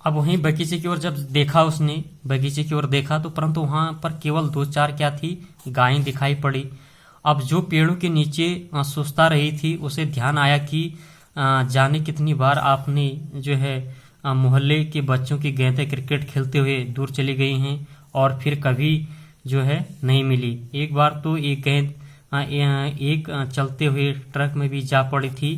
अब वहीं बगीचे की ओर जब देखा उसने, बगीचे की ओर देखा तो परंतु वहां पर केवल दो चार क्या थी, गायें दिखाई पड़ी। अब जो पेड़ों के नीचे सुस्ता रही थी उसे ध्यान आया कि जाने कितनी बार आपने जो है मोहल्ले के बच्चों की गेंदें क्रिकेट खेलते हुए दूर चली गई हैं और फिर कभी जो है नहीं मिली। एक बार तो एक गेंद एक चलते हुए ट्रक में भी जा पड़ी थी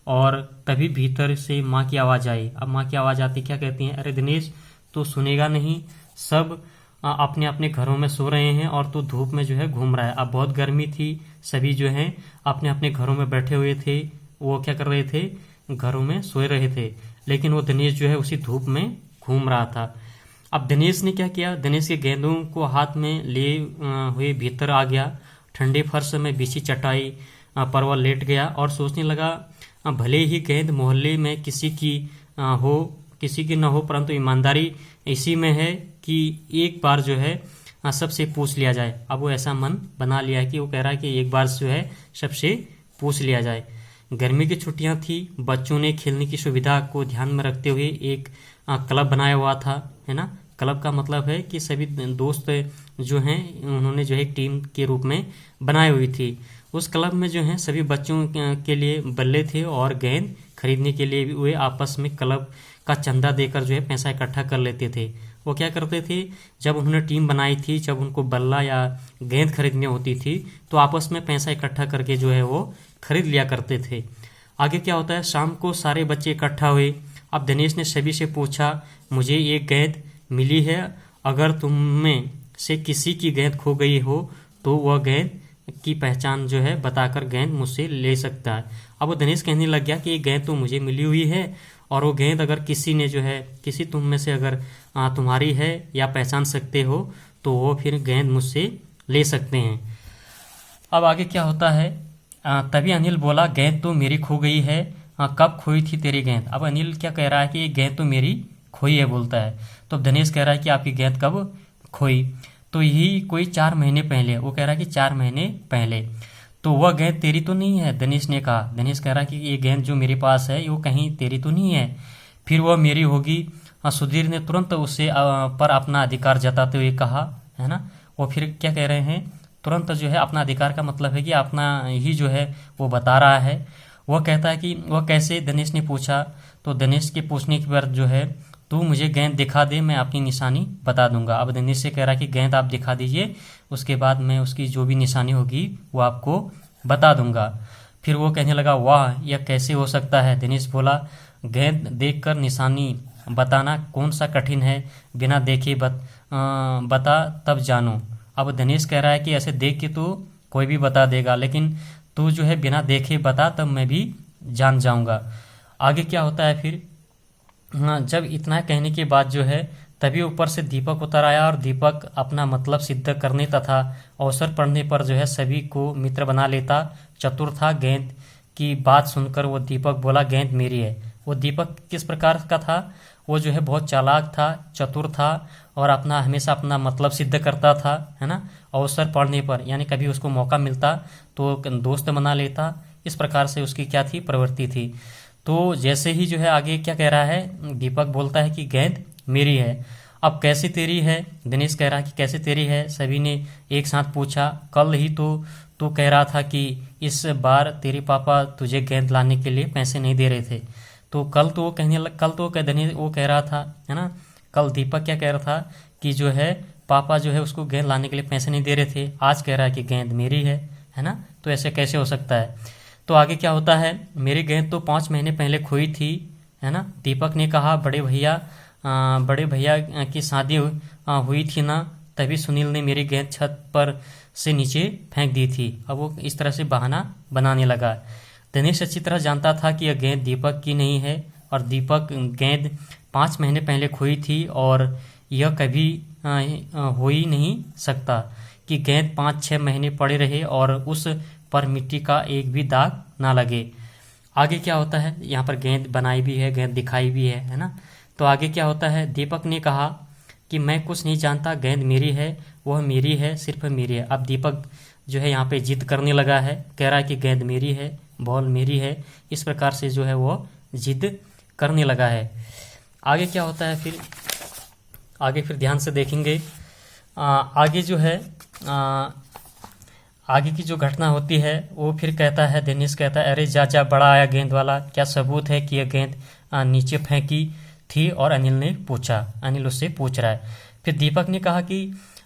और तभी भीतर से माँ की आवाज़ आई। अब माँ की आवाज़ आती क्या कहती हैं, अरे दिनेश तो सुनेगा नहीं, सब अपने अपने घरों में सो रहे हैं और तू धूप में जो है घूम रहा है। अब बहुत गर्मी थी, सभी जो है अपने अपने घरों में बैठे हुए थे, वो क्या कर रहे थे, घरों में सोए रहे थे, लेकिन वो दिनेश जो है उसी धूप में घूम रहा था। अब दिनेश ने क्या किया, दिनेश के गेंदों को हाथ में लिए हुए भीतर आ गया, ठंडे फर्श में बिछी चटाई पर वह लेट गया और सोचने लगा, भले ही गेंद मोहल्ले में किसी की हो किसी की न हो, परंतु ईमानदारी इसी में है कि एक बार जो है सबसे पूछ लिया जाए। अब वो ऐसा मन बना लिया है कि वो कह रहा है कि एक बार जो है सबसे पूछ लिया जाए। गर्मी की छुट्टियां थी, बच्चों ने खेलने की सुविधा को ध्यान में रखते हुए एक क्लब बनाया हुआ था, है ना। क्लब का मतलब है कि सभी दोस्त जो हैं उन्होंने जो है एक टीम के रूप में बनाई हुई थी। उस क्लब में जो है सभी बच्चों के लिए बल्ले थे और गेंद खरीदने के लिए भी वे आपस में क्लब का चंदा देकर जो है पैसा इकट्ठा कर लेते थे। वो क्या करते थे, जब उन्होंने टीम बनाई थी, जब उनको बल्ला या गेंद खरीदनी होती थी तो आपस में पैसा इकट्ठा करके जो है वो खरीद लिया करते थे। आगे क्या होता है, शाम को सारे बच्चे इकट्ठा हुए। अब दिनेश ने सभी से पूछा, मुझे एक गेंद मिली है, अगर तुम में से किसी की गेंद खो गई हो तो वह गेंद की पहचान जो है बताकर गेंद मुझसे ले सकता है। अब वो दिनेश कहने लग गया कि ये गेंद तो मुझे मिली हुई है और वो गेंद अगर किसी ने जो है किसी तुम में से अगर तुम्हारी है या पहचान सकते हो तो वो फिर गेंद मुझसे ले सकते हैं। अब आगे क्या होता है, तभी अनिल बोला, गेंद तो मेरी खो गई है, कब खोई थी तेरी गेंद। अब अनिल क्या कह रहा है कि गेंद तो मेरी खोई है बोलता है। तो दिनेश कह रहा है कि आपकी गेंद कब खोई, तो यही कोई 4 महीने पहले। वो कह रहा है कि 4 महीने पहले। तो वह गेंद तेरी तो नहीं है, दिनेश ने कहा। दिनेश कह रहा है कि ये गेंद जो मेरे पास है वो कहीं तेरी तो नहीं है, फिर वह मेरी होगी। सुधीर ने तुरंत उससे पर अपना अधिकार जताते हुए कहा, है ना। वो फिर क्या कह रहे हैं, तुरंत जो है अपना अधिकार का मतलब है कि अपना ही जो है वो बता रहा है। वह कहता है कि वह कैसे, दिनेश ने पूछा। तो दिनेश के पूछने के बाद जो है, तू मुझे गेंद दिखा दे, मैं अपनी निशानी बता दूंगा। अब दिनेश से कह रहा है कि गेंद आप दिखा दीजिए, उसके बाद मैं उसकी जो भी निशानी होगी वो आपको बता दूंगा। फिर वो कहने लगा, वाह यह कैसे हो सकता है। दिनेश बोला, गेंद देखकर निशानी बताना कौन सा कठिन है, बिना देखे बता तब जानो। अब दिनेश कह रहा है कि ऐसे देख के तो कोई भी बता देगा, लेकिन तू जो है बिना देखे बता तब मैं भी जान जाऊंगा। आगे क्या होता है फिर, हाँ, जब इतना कहने के बाद जो है तभी ऊपर से दीपक उतर आया और दीपक अपना मतलब सिद्ध करने तथा अवसर पड़ने पर जो है सभी को मित्र बना लेता चतुर था। गेंद की बात सुनकर वो दीपक बोला, गेंद मेरी है। वो दीपक किस प्रकार का था, वो जो है बहुत चालाक था, चतुर था और अपना हमेशा अपना मतलब सिद्ध करता था, है ना। अवसर पड़ने पर यानी कभी उसको मौका मिलता तो दोस्त बना लेता, इस प्रकार से उसकी क्या थी, प्रवृत्ति थी। तो जैसे ही जो है आगे क्या कह रहा है, दीपक बोलता है कि गेंद मेरी है। अब कैसे तेरी है, दिनेश कह रहा है कि कैसे तेरी है। सभी ने एक साथ पूछा, कल ही तो कह रहा था कि इस बार तेरे पापा तुझे गेंद लाने के लिए पैसे नहीं दे रहे थे। तो कल तो वो कहने लग, कल तो दिनेश वो कह रहा था, है ना। कल दीपक क्या कह रहा था कि जो है पापा जो है उसको गेंद लाने के लिए पैसे नहीं दे रहे थे, आज कह रहा है कि गेंद मेरी है ना। तो ऐसे कैसे हो सकता है। तो आगे क्या होता है, मेरी गेंद तो 5 महीने पहले खोई थी, है ना। दीपक ने कहा, बड़े भैया की शादी हुई थी ना, तभी सुनील ने मेरी गेंद छत पर से नीचे फेंक दी थी। अब वो इस तरह से बहाना बनाने लगा। दिनेश अच्छी तरह जानता था कि यह गेंद दीपक की नहीं है और दीपक गेंद 5 महीने पहले खोई थी और यह कभी हो ही नहीं सकता कि गेंद 5-6 महीने पड़े रहे और उस पर मिट्टी का एक भी दाग ना लगे। आगे क्या होता है, यहाँ पर गेंद बनाई भी है, गेंद दिखाई भी है ना। तो आगे क्या होता है, दीपक ने कहा कि मैं कुछ नहीं जानता, गेंद मेरी है, वह मेरी है, सिर्फ मेरी है। अब दीपक जो है यहाँ पे जिद करने लगा है, कह रहा है कि गेंद मेरी है, बॉल मेरी है, इस प्रकार से जो है वो जिद करने लगा है। आगे क्या होता है फिर, आगे फिर ध्यान से देखेंगे। आगे जो है आगे की जो घटना होती है वो फिर कहता है, दिनेश कहता है, अरे जा जा बड़ा आया गेंद वाला, क्या सबूत है कि यह गेंद नीचे फेंकी थी? और अनिल ने पूछा, अनिल उससे पूछ रहा है। फिर दीपक ने कहा कि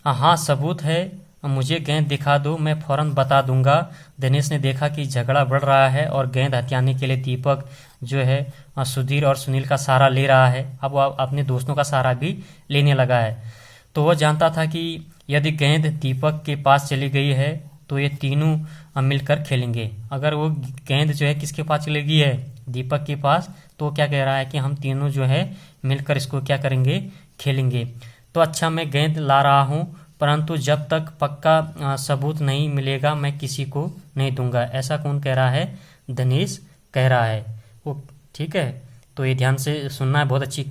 हाँ सबूत है, मुझे गेंद दिखा दो, मैं फौरन बता दूंगा। दिनेश ने देखा कि झगड़ा बढ़ रहा है और गेंद हथियाने के लिए दीपक जो है सुधीर और सुनील का सहारा ले रहा है। अब वो अपने दोस्तों का सहारा भी लेने लगा है। तो वह जानता था कि यदि गेंद दीपक के पास चली गई है तो ये तीनों मिलकर खेलेंगे। अगर वो गेंद जो है किसके पास चली गई है, दीपक के पास, तो वो क्या कह रहा है कि हम तीनों जो है मिलकर इसको क्या करेंगे, खेलेंगे। तो अच्छा मैं गेंद ला रहा हूँ, परंतु जब तक पक्का सबूत नहीं मिलेगा मैं किसी को नहीं दूंगा। ऐसा कौन कह रहा है, दिनेश कह रहा है वो। ठीक है, तो ये ध्यान से सुनना है, बहुत अच्छी